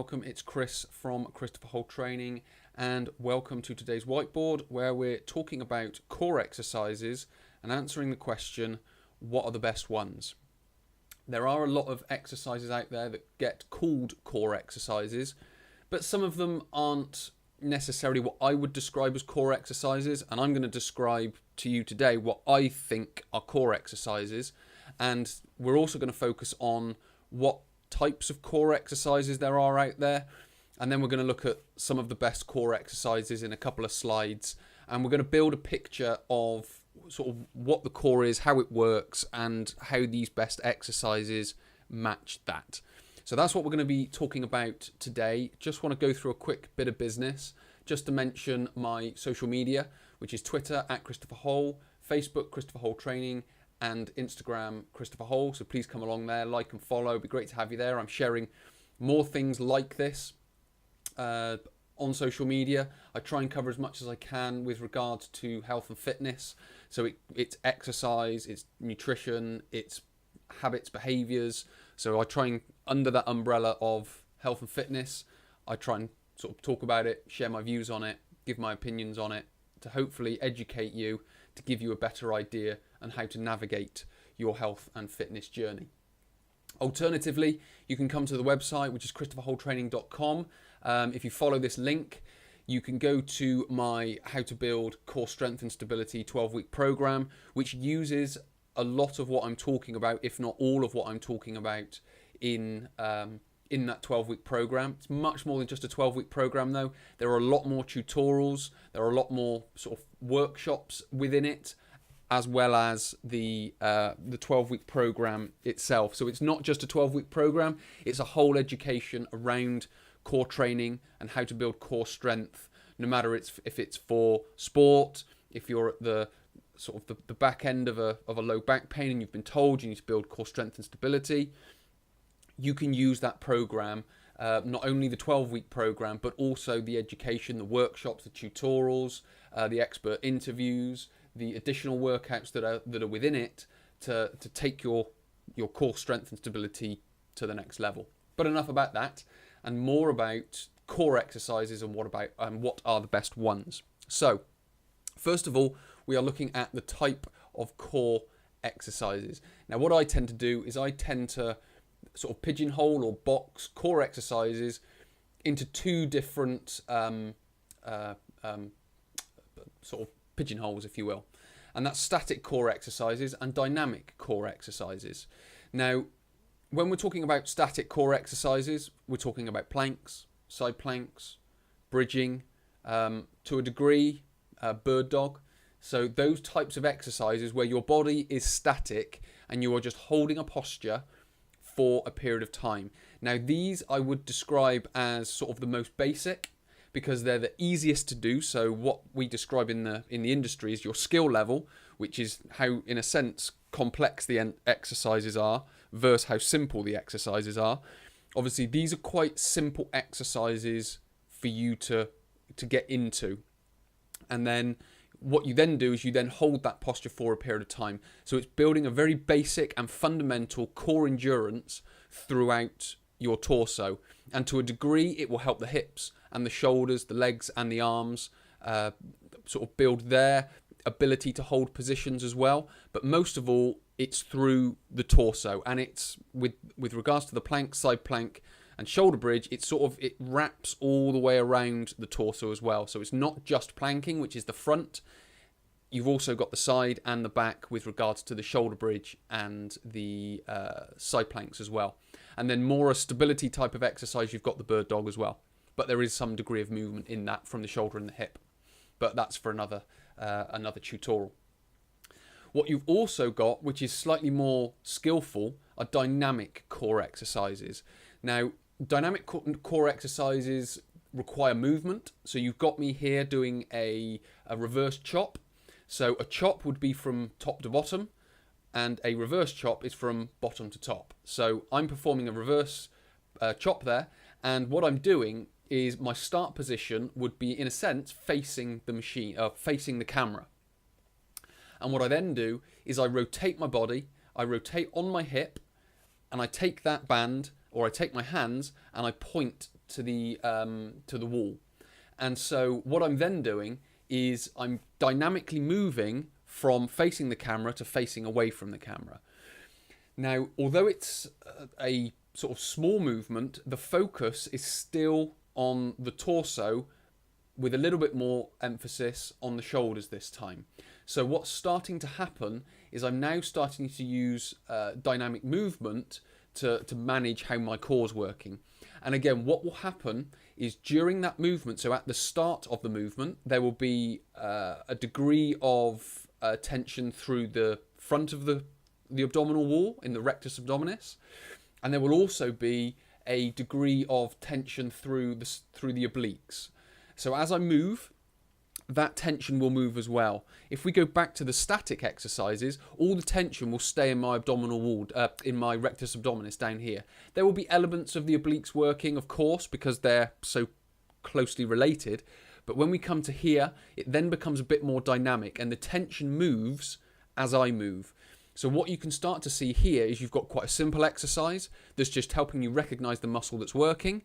welcome. It's Chris from Christopher Holt Training, and welcome to today's whiteboard where we're talking about core exercises and answering the question, what are the best ones? There are a lot of exercises out there that get called core exercises, but some of them aren't necessarily what I would describe as core exercises, and I'm going to describe to you today what I think are core exercises, and we're also going to focus on what types of core exercises there are out there, and then we're going to look at some of the best core exercises in a couple of slides, and we're going to build a picture of sort of what the core is, how it works, and how these best exercises match that. So that's what we're going to be talking about today. Just want to go through a quick bit of business just to mention my social media, which is Twitter at Christopher Hole, Facebook Christopher Hole Training, and Instagram Christopher Hole. So please come along there, like and follow. It'd be great to have you there. I'm sharing more things like this on social media. I try and cover as much as I can with regards to health and fitness. So it's exercise, it's nutrition, it's habits, behaviors. So I try and, under that umbrella of health and fitness, I try and sort of talk about it, share my views on it, give my opinions on it, to hopefully educate you, to give you a better idea on how to navigate your health and fitness journey. Alternatively, you can come to the website, which is christopherholtraining.com. If you follow this link, you can go to my How to Build Core Strength and Stability 12-week program, which uses a lot of what I'm talking about, if not all of what I'm talking about in that 12-week program. It's much more than just a 12-week program though. There are a lot more tutorials, there are a lot more sort of workshops within it, as well as the 12-week program itself. So it's not just a 12-week program, it's a whole education around core training and how to build core strength, no matter if it's for sport, if you're at the sort of the back end of a low back pain and you've been told you need to build core strength and stability, you can use that program, not only the 12-week program, but also the education, the workshops, the tutorials, the expert interviews, the additional workouts that are within it to take your core strength and stability to the next level. But enough about that, and more about core exercises and what are the best ones. So first of all, we are looking at the type of core exercises. Now, what I tend to do is I tend to sort of pigeonhole or box core exercises into two different sort of pigeonholes, if you will. And that's static core exercises and dynamic core exercises. Now, when we're talking about static core exercises, we're talking about planks, side planks, bridging, to a degree, bird dog. So those types of exercises where your body is static and you are just holding a posture for a period of time. Now, these I would describe as sort of the most basic, because they're the easiest to do. So what we describe in the industry is your skill level, which is how, in a sense, complex the exercises are versus how simple the exercises are. Obviously, these are quite simple exercises for you to get into. And then what you then do is you then hold that posture for a period of time. So it's building a very basic and fundamental core endurance throughout your torso. And to a degree, it will help the hips and the shoulders, the legs and the arms sort of build their ability to hold positions as well. But most of all, it's through the torso. And it's with regards to the plank, side plank and shoulder bridge, it wraps all the way around the torso as well. So it's not just planking, which is the front. You've also got the side and the back with regards to the shoulder bridge and the side planks as well. And then more a stability type of exercise, you've got the bird dog as well. But there is some degree of movement in that from the shoulder and the hip. But that's for another tutorial. What you've also got, which is slightly more skillful, are dynamic core exercises. Now, dynamic core exercises require movement. So you've got me here doing a reverse chop. So a chop would be from top to bottom, and a reverse chop is from bottom to top. So I'm performing a reverse chop there, and what I'm doing is my start position would be, in a sense, facing the machine, facing the camera. And what I then do is I rotate my body, I rotate on my hip, and I take that band, or I take my hands and I point to the wall. And so what I'm then doing is I'm dynamically moving from facing the camera to facing away from the camera. Now, although it's a sort of small movement, the focus is still on the torso with a little bit more emphasis on the shoulders this time. So what's starting to happen is I'm now starting to use dynamic movement to manage how my core's working. And again, what will happen is during that movement, so at the start of the movement, there will be a degree of tension through the front of the abdominal wall in the rectus abdominis, and there will also be a degree of tension through the obliques. So as I move, that tension will move as well. If we go back to the static exercises, all the tension will stay in my abdominal wall, in my rectus abdominis down here. There will be elements of the obliques working, of course, because they're so closely related. But when we come to here, it then becomes a bit more dynamic and the tension moves as I move. So what you can start to see here is you've got quite a simple exercise that's just helping you recognize the muscle that's working,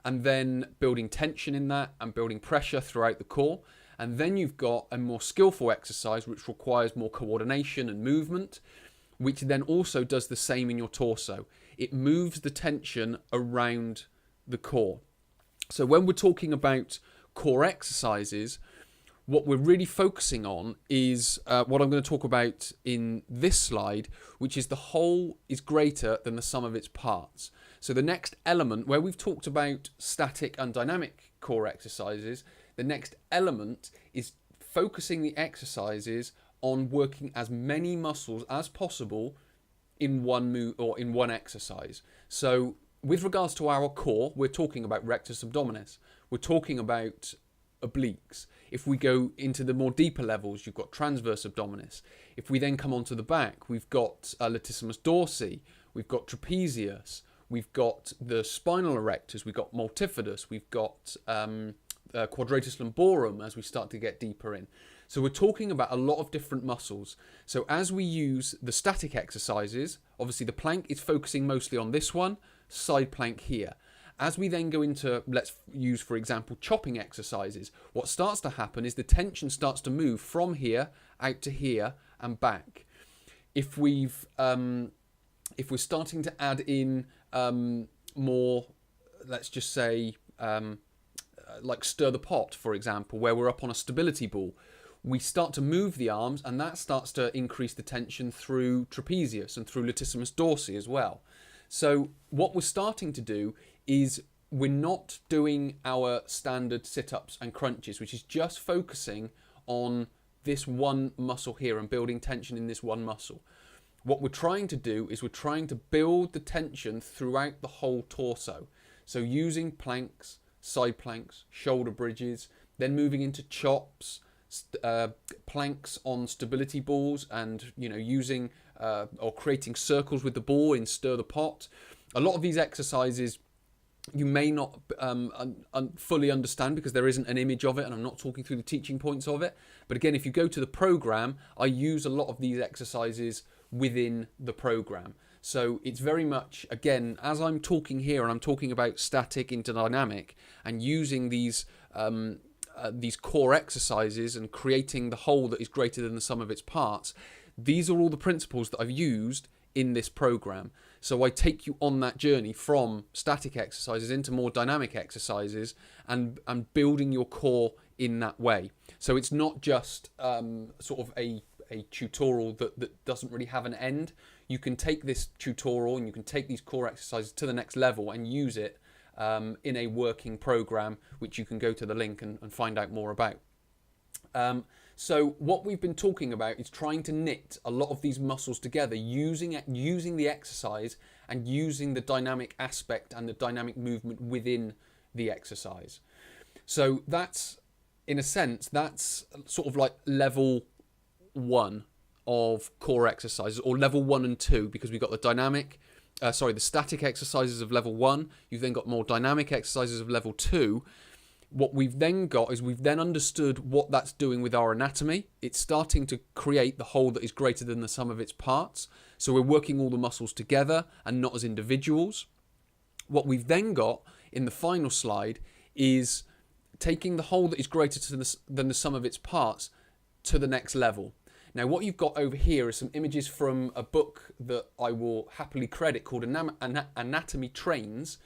and then building tension in that and building pressure throughout the core. And then you've got a more skillful exercise which requires more coordination and movement, which then also does the same in your torso. It moves the tension around the core. So when we're talking about core exercises, what we're really focusing on is what I'm going to talk about in this slide, which is the whole is greater than the sum of its parts. So the next element, where we've talked about static and dynamic core exercises, the next element is focusing the exercises on working as many muscles as possible in one move or in one exercise. So with regards to our core, we're talking about rectus abdominis. We're talking about obliques. If we go into the more deeper levels, you've got transverse abdominis. If we then come onto the back, we've got latissimus dorsi, we've got trapezius, we've got the spinal erectors, we've got multifidus, we've got quadratus lumborum as we start to get deeper in. So we're talking about a lot of different muscles. So as we use the static exercises, obviously the plank is focusing mostly on this one, side plank here. As we then go into, let's use for example chopping exercises, what starts to happen is the tension starts to move from here out to here and back. If we're starting to add in more, let's just say like stir the pot, for example, where we're up on a stability ball, we start to move the arms and that starts to increase the tension through trapezius and through latissimus dorsi as well. So what we're starting to do is we're not doing our standard sit-ups and crunches, which is just focusing on this one muscle here and building tension in this one muscle. What we're trying to do is we're trying to build the tension throughout the whole torso. So using planks, side planks, shoulder bridges, then moving into chops, planks on stability balls, and using or creating circles with the ball in stir the pot. A lot of these exercises you may not fully understand because there isn't an image of it and I'm not talking through the teaching points of it. But again, if you go to the program, I use a lot of these exercises within the program. So it's very much, again, as I'm talking here and I'm talking about static into dynamic and using these core exercises and creating the whole that is greater than the sum of its parts, these are all the principles that I've used in this program. So I take you on that journey from static exercises into more dynamic exercises and building your core in that way. So it's not just sort of a tutorial that doesn't really have an end. You can take this tutorial and you can take these core exercises to the next level and use it in a working program, which you can go to the link and find out more about. So what we've been talking about is trying to knit a lot of these muscles together using the exercise and using the dynamic aspect and the dynamic movement within the exercise. So that's, in a sense, that's sort of like level 1 of core exercises, or level 1 and 2, because we've got the static exercises of level 1. You've then got more dynamic exercises of level 2. What we've then got is we've then understood what that's doing with our anatomy. It's starting to create the whole that is greater than the sum of its parts. So we're working all the muscles together and not as individuals. What we've then got in the final slide is taking the whole that is greater than the sum of its parts to the next level. Now, what you've got over here is some images from a book that I will happily credit called Anatomy Trains,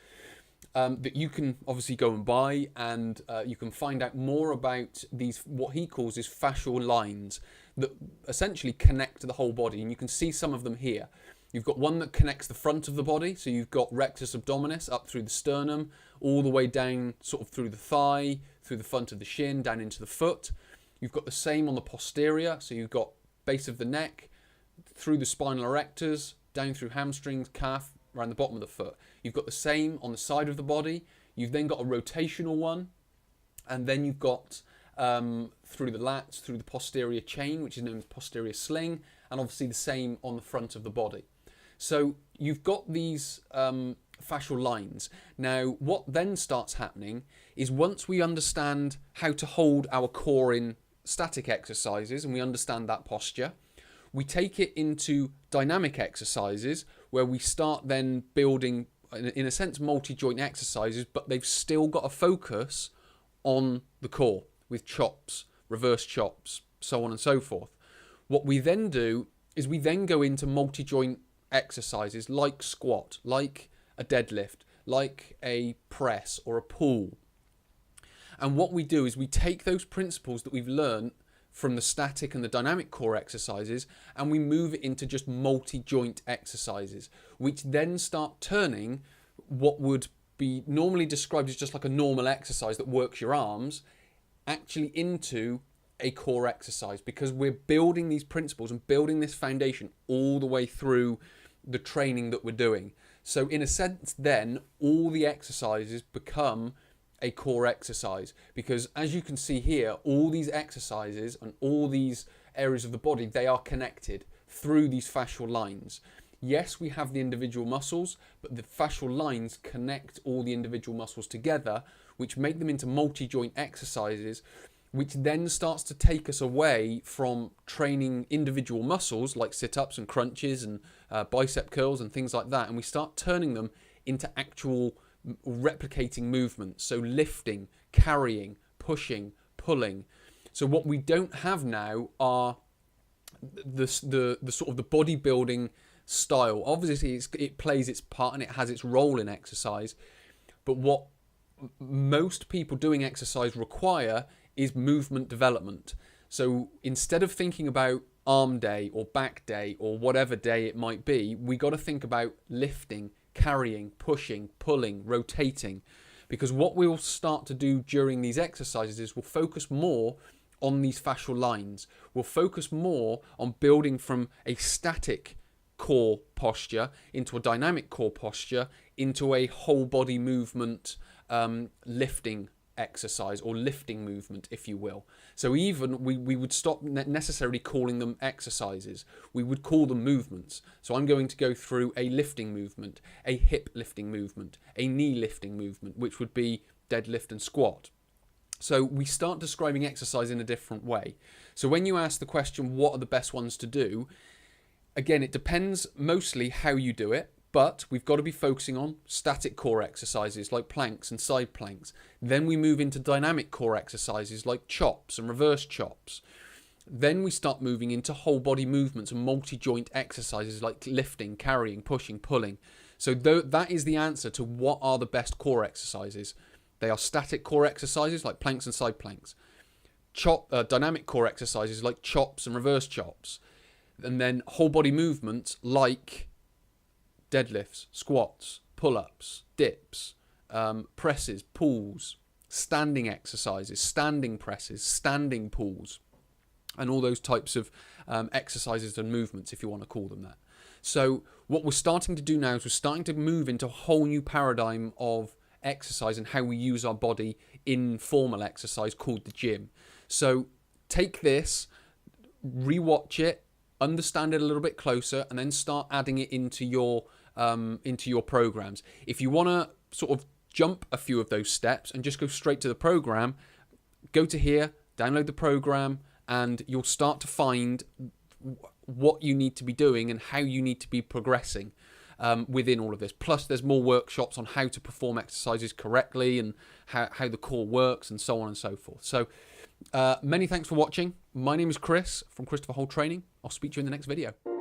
that you can obviously go and buy, and you can find out more about these, what he calls is fascial lines that essentially connect the whole body, and you can see some of them here. You've got one that connects the front of the body, so you've got rectus abdominis up through the sternum, all the way down sort of through the thigh, through the front of the shin, down into the foot. You've got the same on the posterior, so you've got base of the neck, through the spinal erectors, down through hamstrings, calf, around the bottom of the foot. You've got the same on the side of the body. You've then got a rotational one, and then you've got through the lats, through the posterior chain, which is known as posterior sling, and obviously the same on the front of the body. So you've got these fascial lines. Now, what then starts happening is once we understand how to hold our core in static exercises and we understand that posture, we take it into dynamic exercises where we start then building, in a sense, multi-joint exercises, but they've still got a focus on the core with chops, reverse chops, so on and so forth. What we then do is we then go into multi-joint exercises like squat, like a deadlift, like a press or a pull. And what we do is we take those principles that we've learned from the static and the dynamic core exercises and we move it into just multi-joint exercises, which then start turning what would be normally described as just like a normal exercise that works your arms actually into a core exercise, because we're building these principles and building this foundation all the way through the training that we're doing. So in a sense then all the exercises become a core exercise, because as you can see here, all these exercises and all these areas of the body, they are connected through these fascial lines. Yes, we have the individual muscles, but the fascial lines connect all the individual muscles together, which make them into multi-joint exercises, which then starts to take us away from training individual muscles like sit-ups and crunches and bicep curls and things like that, and we start turning them into actual replicating movements, so lifting, carrying, pushing, pulling. So what we don't have now are the sort of the bodybuilding style. Obviously it plays its part and it has its role in exercise, but what most people doing exercise require is movement development. So instead of thinking about arm day or back day or whatever day it might be, we got to think about lifting, carrying, pushing, pulling, rotating, because what we'll start to do during these exercises is we'll focus more on these fascial lines. We'll focus more on building from a static core posture into a dynamic core posture into a whole body movement lifting exercise or lifting movement, if you will. So even we would stop necessarily calling them exercises. We would call them movements. So I'm going to go through a lifting movement, a hip lifting movement, a knee lifting movement, which would be deadlift and squat. So we start describing exercise in a different way. So when you ask the question, what are the best ones to do? Again, it depends mostly how you do it. But we've got to be focusing on static core exercises like planks and side planks. Then we move into dynamic core exercises like chops and reverse chops. Then we start moving into whole body movements and multi-joint exercises like lifting, carrying, pushing, pulling. So that is the answer to what are the best core exercises. They are static core exercises like planks and side planks. Dynamic core exercises like chops and reverse chops. And then whole body movements like deadlifts, squats, pull-ups, dips, presses, pulls, standing exercises, standing presses, standing pulls, and all those types of exercises and movements, if you want to call them that. So what we're starting to do now is we're starting to move into a whole new paradigm of exercise and how we use our body in formal exercise called the gym. So take this, rewatch it, understand it a little bit closer, and then start adding it into your programs. If you want to sort of jump a few of those steps and just go straight to the program, go to here, download the program, and you'll start to find what you need to be doing and how you need to be progressing. within all of this. Plus, there's more workshops on how to perform exercises correctly and how the core works and so on and so forth. So many thanks for watching. My name is Chris from Christopher Holt Training. I'll speak to you in the next video.